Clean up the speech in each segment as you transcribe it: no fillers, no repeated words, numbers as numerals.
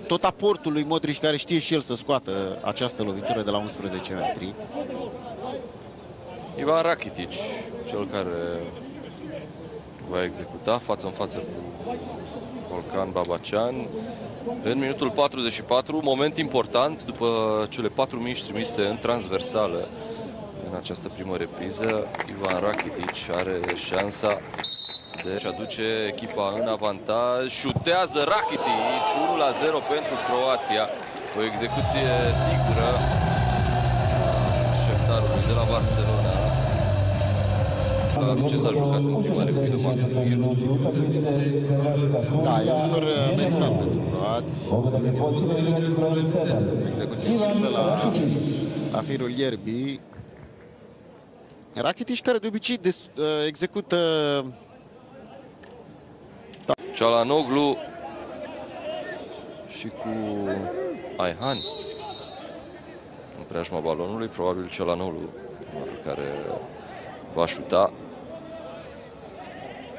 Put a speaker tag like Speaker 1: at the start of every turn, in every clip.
Speaker 1: tot aportul lui Modric, care știe și el să scoată această lovitură de la 11 metri.
Speaker 2: Ivan Rakitic, cel care va executa față în față cu Volkan Babacean. În minutul 44, moment important după cele 4 mici trimise în transversală în această primă repriză. Ivan Rakitic are șansa de a aduce echipa în avantaj. Șutează Rakitic, 1-0 pentru Croația. O execuție sigură a șeptarului de la Barcelona. Ce s-a jucat în prima repriză, Maxim?
Speaker 1: Da, e un scor meritat pentru croați. Execuție simplă la firul ierbii. Rakitic, care de obicei execută...
Speaker 2: Çalhanoğlu și cu Ayhan în preajma balonului. Probabil Çalhanoğlu care va șuta.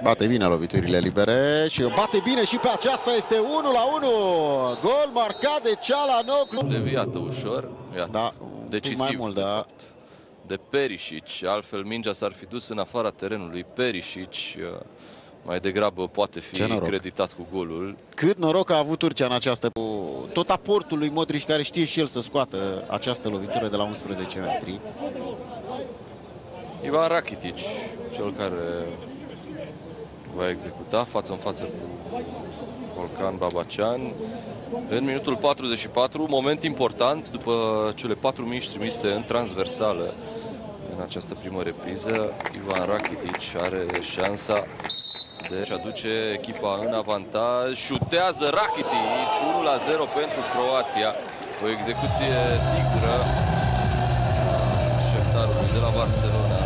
Speaker 1: Bate bine loviturile libere și o bate bine și pe aceasta. Este 1-1. Gol marcat de Çalhanoğlu.
Speaker 2: Deviată ușor. Iată,
Speaker 1: Da,
Speaker 2: decisiv
Speaker 1: mai mult, da.
Speaker 2: De Perisic. Altfel mingea s-ar fi dus în afara terenului. Perisic mai degrabă poate fi creditat cu golul.
Speaker 1: Cât noroc a avut Turcia în această... Tot aportul lui Modric, care știe și el să scoată această lovitură de la 11 metri.
Speaker 2: Ivan Rakitic, cel care va executa față în față cu Volkan Babacean. În minutul 44, moment important după cele 4 mici trimise în transversală în această primă repriză. Ivan Rakitic are șansa de a aduce echipa în avantaj. Șutează Rakitic, 1-0 pentru Croația. O execuție sigură a șeptarului de la Barcelona.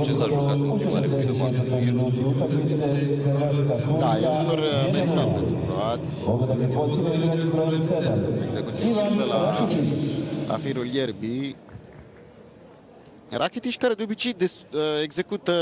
Speaker 2: Ce s-a jucat în prima repriză, Maxim?
Speaker 1: Da, e un scor meritat pentru croați. Execuție simplă la firul ierbii. Rakitic, care de obicei execută